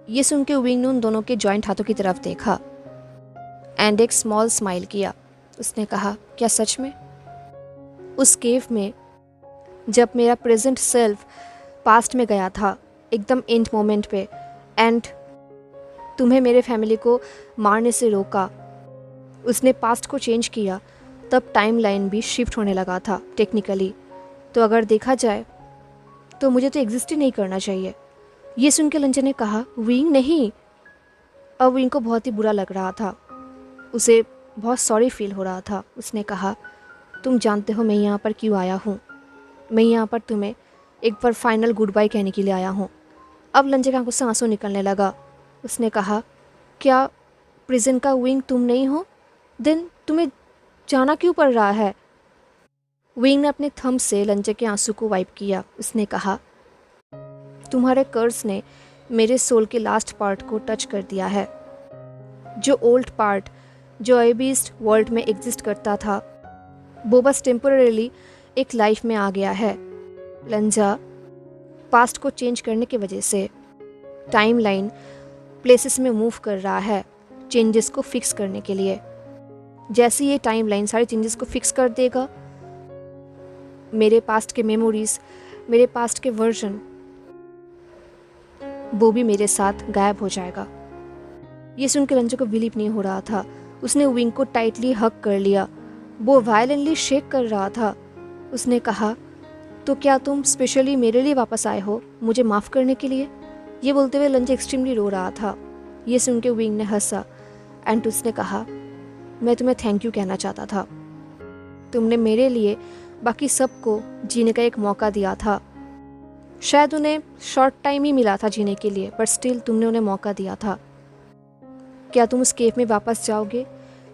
ये सुन के विंग ने उन दोनों के जॉइंट हाथों की तरफ देखा एंड एक स्मॉल स्माइल किया। उसने कहा, क्या सच में? उस केव में जब मेरा प्रेजेंट सेल्फ पास्ट में गया था, एकदम एंड मोमेंट पे, एंड तुम्हें मेरे फैमिली को मारने से रोका, उसने पास्ट को चेंज किया, तब टाइम लाइन भी शिफ्ट होने लगा था टेक्निकली। तो अगर देखा जाए तो मुझे तो एग्जिस्ट ही नहीं करना चाहिए। ये सुन के लंजन ने कहा, विंग नहीं। अब विंग को बहुत ही बुरा लग रहा था, उसे बहुत सॉरी फील हो रहा था। उसने कहा, तुम जानते हो मैं यहाँ पर क्यों आया हूँ? मैं यहाँ पर तुम्हें एक बार फाइनल गुड बाय कहने के लिए आया हूँ। अब लंजे की आंखों से आंसू निकलने लगा। उसने कहा, क्या प्रिजन का विंग तुम नहीं हो? देन तुम्हें जाना क्यों पड़ रहा है? विंग ने अपने थंब से लंजे के आंसू को वाइप किया। उसने कहा, तुम्हारे कर्स ने मेरे सोल के लास्ट पार्ट को टच कर दिया है। जो ओल्ड पार्ट जो एबीस्ट वर्ल्ड में एग्जिस्ट करता था, वो बस टेम्पोररीली एक लाइफ में आ गया है। लंजा पास्ट को चेंज करने की वजह से टाइम लाइन प्लेसेस में मूव कर रहा है चेंजेस को फिक्स करने के लिए। जैसे ये टाइम लाइन सारे चेंजेस को फिक्स कर देगा, मेरे पास्ट के मेमोरीज, मेरे पास्ट के वर्जन, वो भी मेरे साथ गायब हो जाएगा। ये सुनकर रंजू को बिलीव नहीं हो रहा था। उसने विंग को टाइटली हग कर लिया। वो वायलेंटली शेक कर रहा था। उसने कहा, तो क्या तुम स्पेशली मेरे लिए वापस आए हो, मुझे माफ़ करने के लिए? ये बोलते हुए लंज एक्सट्रीमली रो रहा था। ये सुन के विंग ने हंसा एंड उसने कहा, मैं तुम्हें थैंक यू कहना चाहता था। तुमने मेरे लिए बाकी सबको जीने का एक मौका दिया था। शायद उन्हें शॉर्ट टाइम ही मिला था जीने के लिए, पर स्टिल तुमने उन्हें मौका दिया था। क्या तुम उस केव में वापस जाओगे?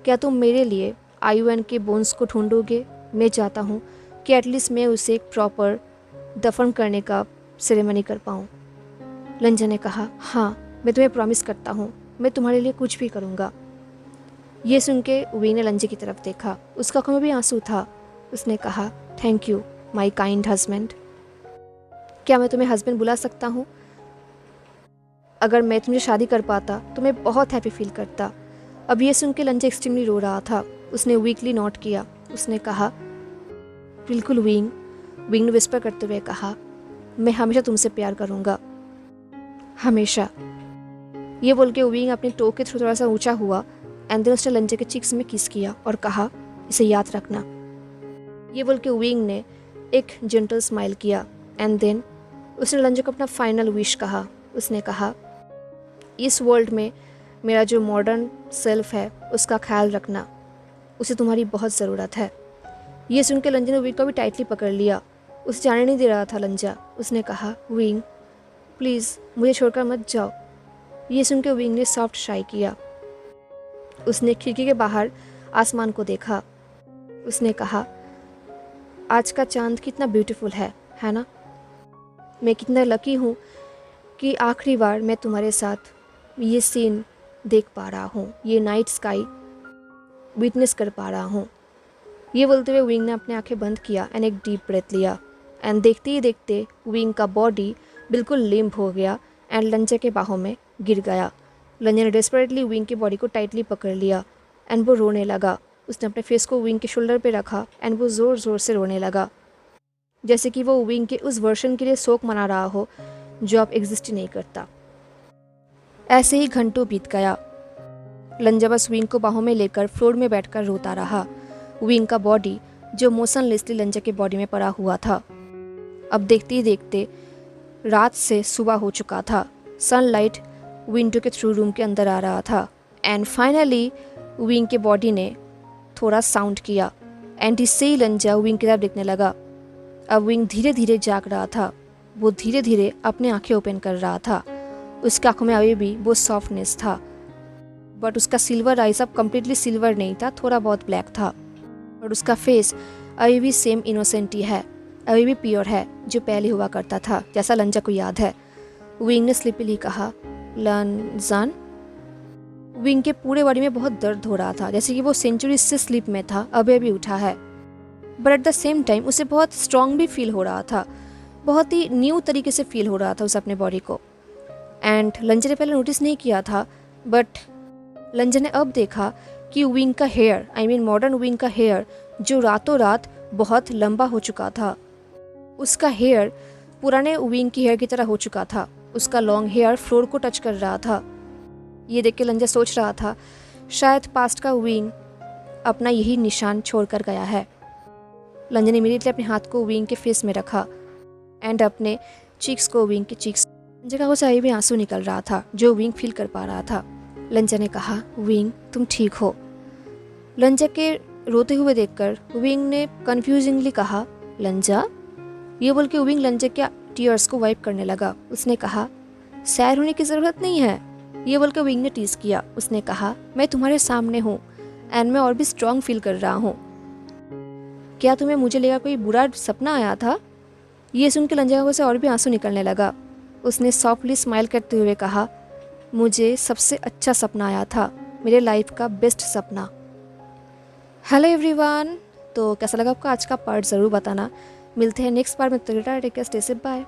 क्या तुम मेरे लिए आयुएन के बोन्स को ढूंढोगे? मैं चाहता हूँ कि एटलीस्ट मैं उसे एक प्रॉपर दफन करने का सेरेमनी कर पाऊँ। लंजा ने कहा, हाँ, मैं तुम्हें प्रॉमिस करता हूँ, मैं तुम्हारे लिए कुछ भी करूँगा। ये सुन के वी ने लंजे की तरफ देखा। उसका आंखों में भी आंसू था। उसने कहा, thank you my kind husband. क्या मैं तुम्हें हस्बैंड बुला सकता हूँ? अगर मैं तुमसे शादी कर पाता तो मैं बहुत हैप्पी फील करता। अब ये सुन के लंजा एक्सट्रीमली रो रहा था। उसने वीकली नोट किया। उसने कहा, बिल्कुल विंग। विंग ने विस्पर करते हुए कहा, मैं हमेशा तुमसे प्यार करूँगा, हमेशा। ये बोल के विंग अपने टो के थ्रू थोड़ा सा ऊंचा हुआ एंड देन उसने लंजे के चिक्स में किस किया और कहा, इसे याद रखना। ये बोल के विंग ने एक जेंटल स्माइल किया एंड देन उसने लंजा को अपना फाइनल विश कहा। उसने कहा, इस वर्ल्ड में मेरा जो मॉडर्न सेल्फ है उसका ख्याल रखना, उसे तुम्हारी बहुत ज़रूरत है। ये सुन के लंजा ने विंग को भी टाइटली पकड़ लिया। उसे जाने नहीं दे रहा था लंजा। उसने कहा, विंग प्लीज़ मुझे छोड़कर मत जाओ। ये सुन के विंग ने सॉफ्ट शाई किया। उसने खिड़की के बाहर आसमान को देखा। उसने कहा, आज का चांद कितना ब्यूटीफुल है ना? मैं कितना लकी हूँ कि आखिरी बार मैं तुम्हारे साथ ये सीन देख पा रहा हूँ, ये नाइट स्काई विटनेस कर पा रहा हूँ। ये बोलते हुए विंग ने अपनी आंखें बंद किया एंड एक डीप ब्रेथ लिया। एंड देखते ही देखते विंग का बॉडी बिल्कुल लिम्प हो गया एंड लंजा के बाहों में गिर गया। लंजा ने डेस्परेटली विंग की बॉडी को टाइटली पकड़ लिया एंड वो रोने लगा। उसने अपने फेस को विंग के शोल्डर पे रखा एंड वो ज़ोर ज़ोर से रोने लगा, जैसे कि वो विंग के उस वर्जन के लिए शोक मना रहा हो जो अब एग्जिस्ट ही नहीं करता। ऐसे ही घंटों बीत गया। लंजा बस विंग को बाहों में लेकर फ्लोर में बैठकर रोता रहा। विंग का बॉडी जो मोशनलेसली लंजा के बॉडी में पड़ा हुआ था। अब देखते ही देखते रात से सुबह हो चुका था। सनलाइट विंडो के थ्रू रूम के अंदर आ रहा था एंड फाइनली विंग के बॉडी ने थोड़ा साउंड किया एंड इससे ही लंजा विंग की तरफ देखने लगा। अब विंग धीरे धीरे जाग रहा था। वो धीरे धीरे अपने आंखें ओपन कर रहा था। उसकी आंखों में अभी भी वो सॉफ्टनेस था, बट उसका सिल्वर आइज अब कम्प्लीटली सिल्वर नहीं था, थोड़ा बहुत ब्लैक था। और उसका फेस अभी भी सेम इनोसेंट ही है, अभी भी प्योर है जो पहले हुआ करता था, जैसा लंजा को याद है। विंग ने स्लिपली कहा, लंजान। विंग के पूरे बॉडी में बहुत दर्द हो रहा था, जैसे कि वो सेंचुरी से स्लीप में था, अभी अभी उठा है। But at the same time उसे बहुत स्ट्रॉन्ग भी फील हो रहा था, बहुत ही न्यू तरीके से फील हो रहा था उसे अपने बॉडी को। एंड लंजा ने पहले नोटिस नहीं किया था, बट लंजा ने अब देखा कि विंग का heir, I mean modern wing का हेयर, जो रातों रात बहुत लंबा हो चुका था, उसका हेयर पुराने विंग की हेयर की तरह हो चुका था। उसका लॉन्ग हेयर फ्लोर को टच कर रहा था। ये देख के लंजा सोच रहा था, शायद पास्ट का विंग अपना यही निशान छोड़ कर गया है। लंजा ने इमीडिएटली अपने हाथ को विंग के फेस में रखा एंड अपने चीक्स को विंग के चीक्स। लंजा का उसे अभी भी आंसू निकल रहा था जो विंग फील कर पा रहा था। लंजा ने कहा, विंग तुम ठीक हो? लंजा के रोते हुए देखकर विंग ने कंफ्यूजिंगली कहा, लंजा? ये बोल के विंग लंजा के टीयर्स को वाइप करने लगा। उसने कहा, सैर होने की ज़रूरत नहीं है। ये बोल के विंग ने टीज किया। उसने कहा, मैं तुम्हारे सामने हूँ एंड मैं और भी स्ट्रॉन्ग फील कर रहा हूँ। क्या तुम्हें मुझे लेकर कोई बुरा सपना आया था? ये सुन के लंजा से और भी आंसू निकलने लगा। उसने सॉफ्टली स्माइल करते हुए कहा, मुझे सबसे अच्छा सपना आया था, मेरे लाइफ का बेस्ट सपना। हेलो एवरीवन, तो कैसा लगा आपको आज का पार्ट ज़रूर बताना। मिलते हैं नेक्स्ट पार्ट में। तो take care, stay safe, bye.